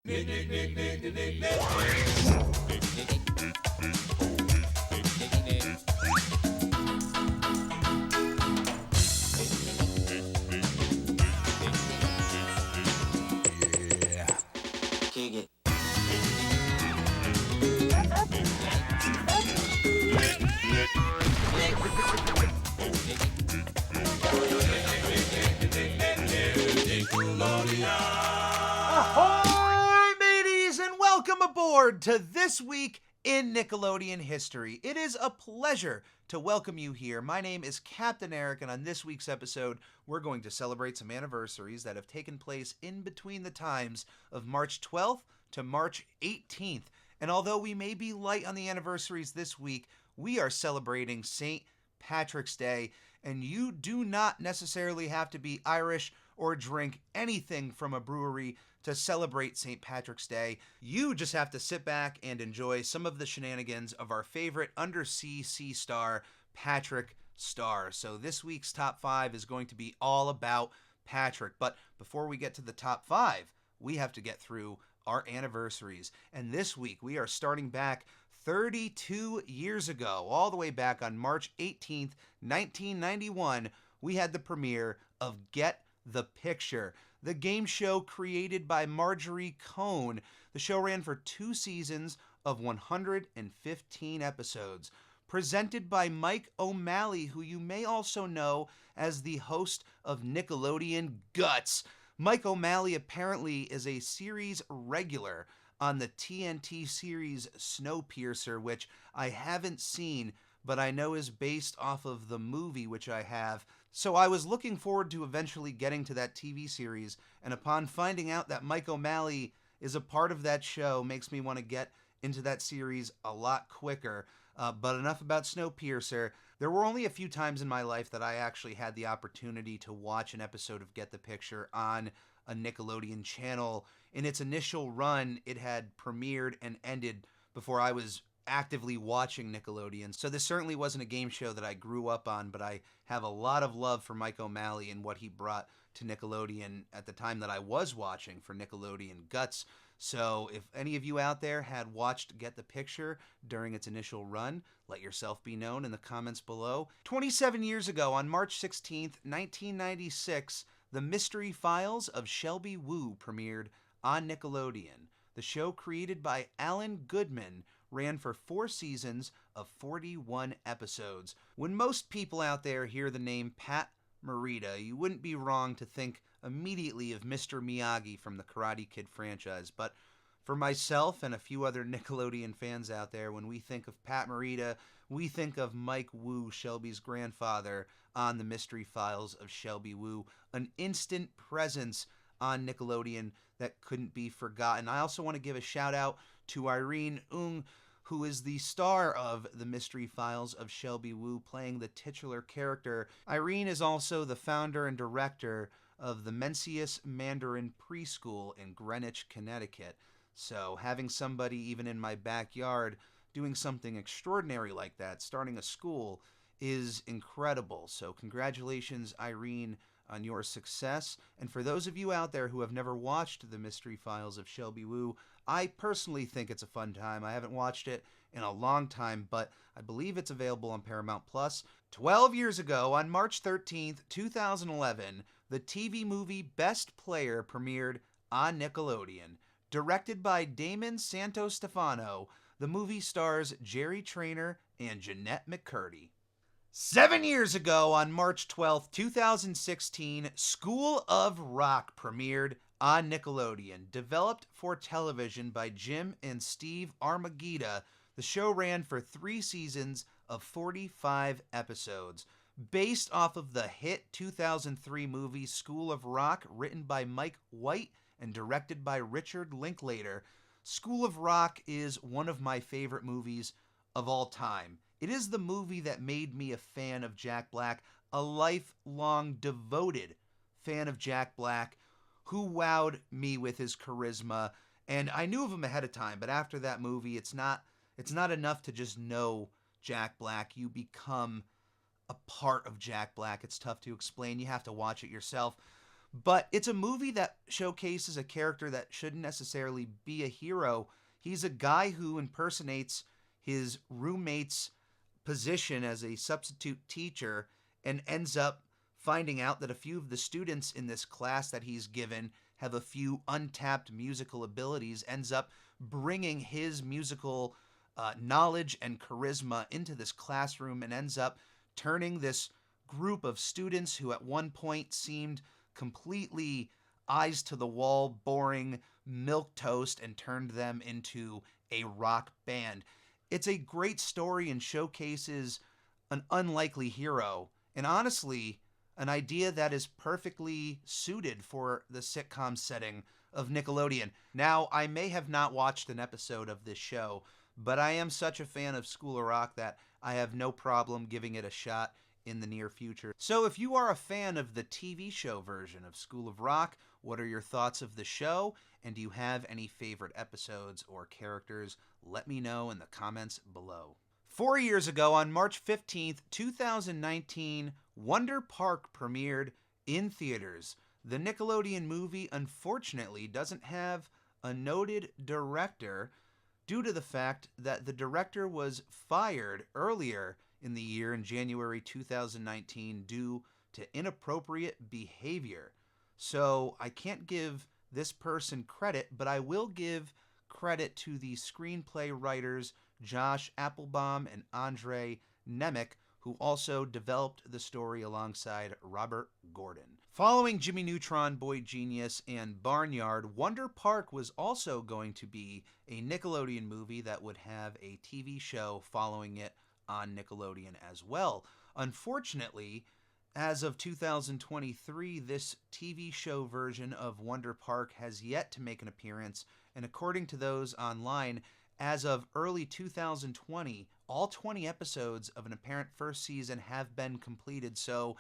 Kick it. Ahoy, mateys, and welcome aboard to This Week in Nickelodeon History. It is a pleasure to welcome you here. My name is Captain Eric, and on this week's episode, we're going to celebrate some anniversaries that have taken place in between the times of March 12th to March 18th. And although we may be light on the anniversaries this week, we are celebrating St. Patrick's Day, and you do not necessarily have to be Irish or drink anything from a brewery to celebrate St. Patrick's Day. You just have to sit back and enjoy some of the shenanigans of our favorite undersea sea star, Patrick Star. So this week's top 5 is going to be all about Patrick. But before we get to the top 5, we have to get through our anniversaries. And this week we are starting back 32 years ago, all the way back on March 18th, 1991, we had the premiere of Get the Picture, the game show created by Marjorie Cohn. The show ran for 2 seasons of 115 episodes. Presented by Mike O'Malley, who you may also know as the host of Nickelodeon Guts. Mike O'Malley apparently is a series regular on the TNT series Snowpiercer, which I haven't seen, but I know is based off of the movie, which I have. So I was looking forward to eventually getting to that TV series, and upon finding out that Mike O'Malley is a part of that show, makes me want to get into that series a lot quicker. But enough about Snowpiercer. There were only a few times in my life that I actually had the opportunity to watch an episode of Get the Picture on a Nickelodeon channel. In its initial run, it had premiered and ended before I was actively watching Nickelodeon. So this certainly wasn't a game show that I grew up on, but I have a lot of love for Mike O'Malley and what he brought to Nickelodeon at the time that I was watching for Nickelodeon Guts. So if any of you out there had watched Get the Picture during its initial run, let yourself be known in the comments below. 27 years ago, on March 16th, 1996, The Mystery Files of Shelby Woo premiered on Nickelodeon. The show, created by Alan Goodman, ran for 4 seasons of 41 episodes. When most people out there hear the name Pat Morita, you wouldn't be wrong to think immediately of Mr. Miyagi from the Karate Kid franchise. But for myself and a few other Nickelodeon fans out there, when we think of Pat Morita, we think of Mike Woo, Shelby's grandfather, on The Mystery Files of Shelby Woo. An instant presence on Nickelodeon that couldn't be forgotten. I also want to give a shout out to Irene Ung, who is the star of The Mystery Files of Shelby Woo, playing the titular character. Irene is also the founder and director of the Mencius Mandarin Preschool in Greenwich, Connecticut. So having somebody even in my backyard doing something extraordinary like that, starting a school, is incredible. So congratulations, Irene, on your success. And for those of you out there who have never watched The Mystery Files of Shelby Woo, I personally think it's a fun time. I haven't watched it in a long time, but I believe it's available on Paramount Plus. 12 years ago, on March 13th, 2011, the TV movie Best Player premiered on Nickelodeon. Directed by Damon Santostefano, the movie stars Jerry Trainer and Jeanette McCurdy. 7 years ago, on March 12th, 2016, School of Rock premiered on Nickelodeon. Developed for television by Jim and Steve Armagida, the show ran for 3 seasons of 45 episodes. Based off of the hit 2003 movie School of Rock, written by Mike White and directed by Richard Linklater, School of Rock is one of my favorite movies of all time. It is the movie that made me a fan of Jack Black, a lifelong devoted fan of Jack Black, who wowed me with his charisma. And I knew of him ahead of time, but after that movie, it's not enough to just know Jack Black. You become a part of Jack Black. It's tough to explain. You have to watch it yourself. But it's a movie that showcases a character that shouldn't necessarily be a hero. He's a guy who impersonates his roommate's position as a substitute teacher and ends up finding out that a few of the students in this class that he's given have a few untapped musical abilities, ends up bringing his musical knowledge and charisma into this classroom, and ends up turning this group of students who at one point seemed completely eyes to the wall, boring milk toast, and turned them into a rock band. It's a great story and showcases an unlikely hero, and honestly, an idea that is perfectly suited for the sitcom setting of Nickelodeon. Now, I may have not watched an episode of this show, but I am such a fan of School of Rock that I have no problem giving it a shot in the near future. So if you are a fan of the TV show version of School of Rock, what are your thoughts of the show? And do you have any favorite episodes or characters? Let me know in the comments below. 4 years ago, on March 15th, 2019, Wonder Park premiered in theaters. The Nickelodeon movie, unfortunately, doesn't have a noted director due to the fact that the director was fired earlier in the year in January 2019 due to inappropriate behavior. So I can't give this person credit, but I will give credit to the screenplay writers Josh Applebaum and Andre Nemec, who also developed the story alongside Robert Gordon. Following Jimmy Neutron, Boy Genius, and Barnyard, Wonder Park was also going to be a Nickelodeon movie that would have a TV show following it on Nickelodeon as well. Unfortunately, as of 2023, this TV show version of Wonder Park has yet to make an appearance, and according to those online, as of early 2020, all 20 episodes of an apparent first season have been completed. So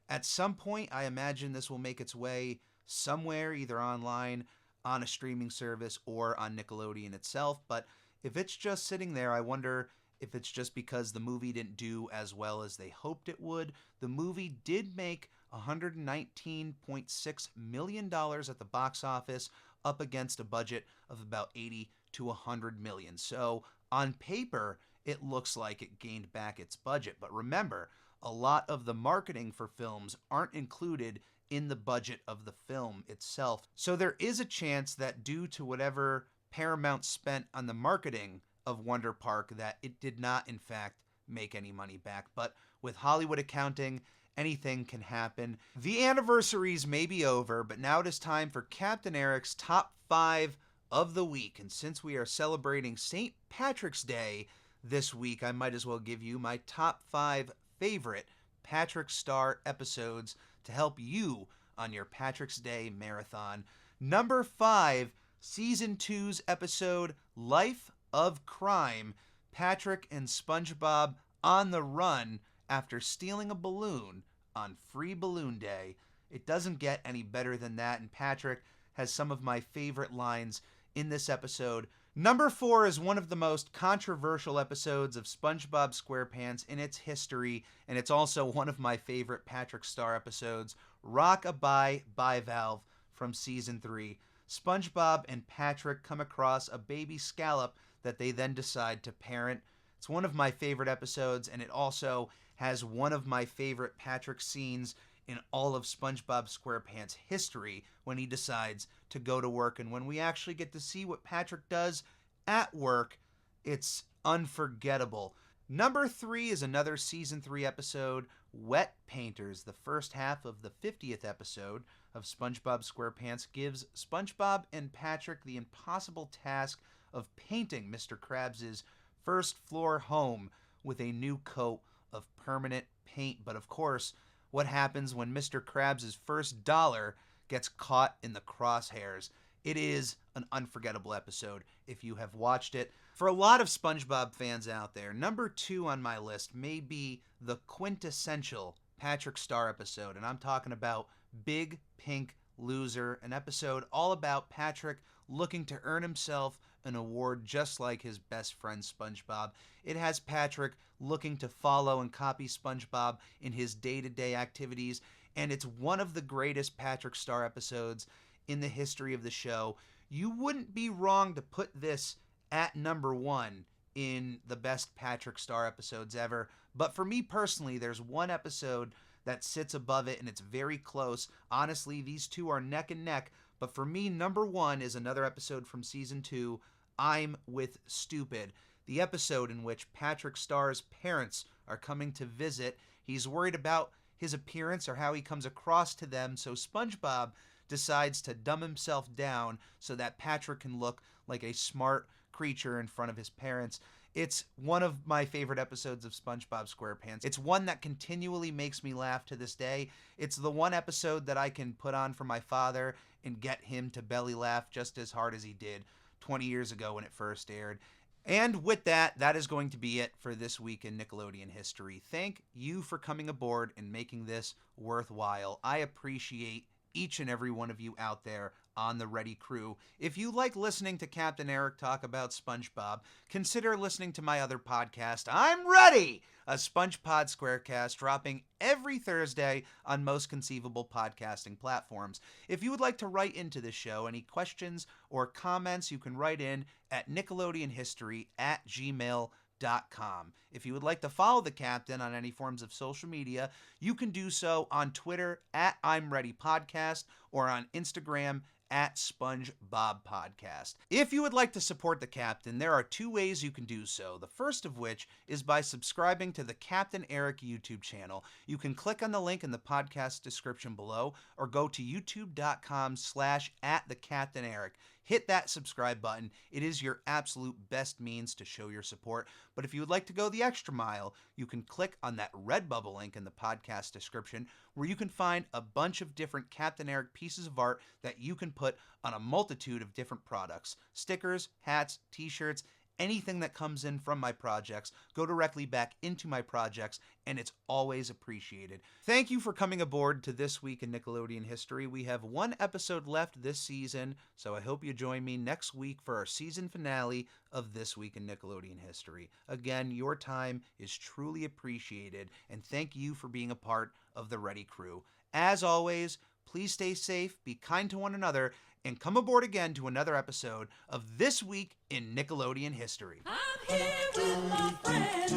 at some point, I imagine this will make its way somewhere, either online, on a streaming service, or on Nickelodeon itself. But if it's just sitting there, I wonder if it's just because the movie didn't do as well as they hoped it would. The movie did make $119.6 million at the box office, up against a budget of about 80 to 100 million. So on paper, it looks like it gained back its budget. But remember, a lot of the marketing for films aren't included in the budget of the film itself. So there is a chance that due to whatever Paramount spent on the marketing of Wonder Park, that it did not, in fact, make any money back. But with Hollywood accounting, anything can happen. The anniversaries may be over, but now it is time for Captain Eric's top 5 of the week. And since we are celebrating St. Patrick's Day this week, I might as well give you my top 5 favorite Patrick Star episodes to help you on your Patrick's Day marathon. Number 5, Season 2's episode, Life of Crime. Patrick and SpongeBob on the run after stealing a balloon on Free Balloon Day. It doesn't get any better than that, and Patrick has some of my favorite lines in this episode. Number 4 is one of the most controversial episodes of SpongeBob SquarePants in its history, and it's also one of my favorite Patrick Star episodes, Rock-a-Bye Bivalve from Season 3. SpongeBob and Patrick come across a baby scallop that they then decide to parent. It's one of my favorite episodes, and it also has one of my favorite Patrick scenes in all of SpongeBob SquarePants history, when he decides to go to work. And when we actually get to see what Patrick does at work, it's unforgettable. Number 3 is another Season 3 episode, Wet Painters. The first half of the 50th episode of SpongeBob SquarePants gives SpongeBob and Patrick the impossible task of painting Mr. Krabs' first floor home with a new coat of permanent paint. But of course, what happens when Mr. Krabs' first dollar gets caught in the crosshairs? It is an unforgettable episode if you have watched it. For a lot of SpongeBob fans out there, number 2 on my list may be the quintessential Patrick Star episode, and I'm talking about Big Pink Loser, an episode all about Patrick looking to earn himself an award just like his best friend SpongeBob. It has Patrick looking to follow and copy SpongeBob in his day-to-day activities. and it's one of the greatest Patrick Star episodes in the history of the show. You wouldn't be wrong to put this at number 1 in the best Patrick Star episodes ever. But for me personally, there's one episode that sits above it, and it's very close. Honestly, these two are neck and neck. But for me, number 1 is another episode from season 2, I'm with Stupid. The episode in which Patrick Star's parents are coming to visit. He's worried about his appearance or how he comes across to them, so SpongeBob decides to dumb himself down so that Patrick can look like a smart creature in front of his parents. It's one of my favorite episodes of SpongeBob SquarePants. It's one that continually makes me laugh to this day. It's the one episode that I can put on for my father and get him to belly laugh just as hard as he did 20 years ago when it first aired. And with that, that is going to be it for this week in Nickelodeon history. Thank you for coming aboard and making this worthwhile. I appreciate each and every one of you out there on the Ready Crew. If you like listening to Captain Eric talk about SpongeBob, consider listening to my other podcast, I'm Ready! A SpongePod Squarecast dropping every Thursday on most conceivable podcasting platforms. If you would like to write into the show, any questions or comments, you can write in at nickelodeonhistory@gmail.com. If you would like to follow the Captain on any forms of social media, you can do so on Twitter at I'm Ready Podcast or on Instagram at SpongeBob Podcast. If you would like to support the Captain, there are 2 ways you can do so. The first of which is by subscribing to the Captain Eric YouTube channel. You can click on the link in the podcast description below or go to youtube.com/@thecaptaineric. Hit that subscribe button. It is your absolute best means to show your support. But if you would like to go the extra mile, you can click on that Redbubble link in the podcast description where you can find a bunch of different Captain Eric pieces of art that you can put on a multitude of different products. Stickers, hats, t-shirts, anything that comes in from my projects go directly back into my projects, and it's always appreciated. Thank you for coming aboard to This Week in Nickelodeon History. We have 1 episode left this season, so I hope you join me next week for our season finale of This Week in Nickelodeon History. Again, your time is truly appreciated, and thank you for being a part of the Ready Crew. As always, please stay safe, be kind to one another, and come aboard again to another episode of This Week in Nickelodeon History. I'm here with my friends,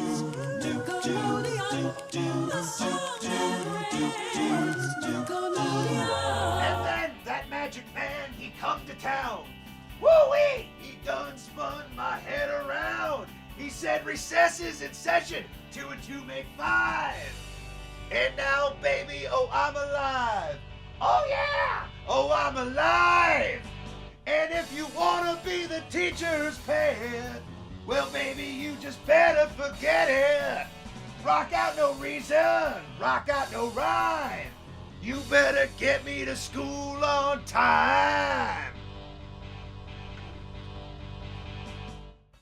Nickelodeon, the song and Nickelodeon. And then that magic man, he come to town. Woo-wee! He done spun my head around. He said recess is in session, 2 and 2 make 5. And now, baby, oh, I'm alive. Oh, yeah! Oh, I'm alive! And if you wanna be the teacher's pet, well, baby, you just better forget it. Rock out no reason, rock out no rhyme. You better get me to school on time.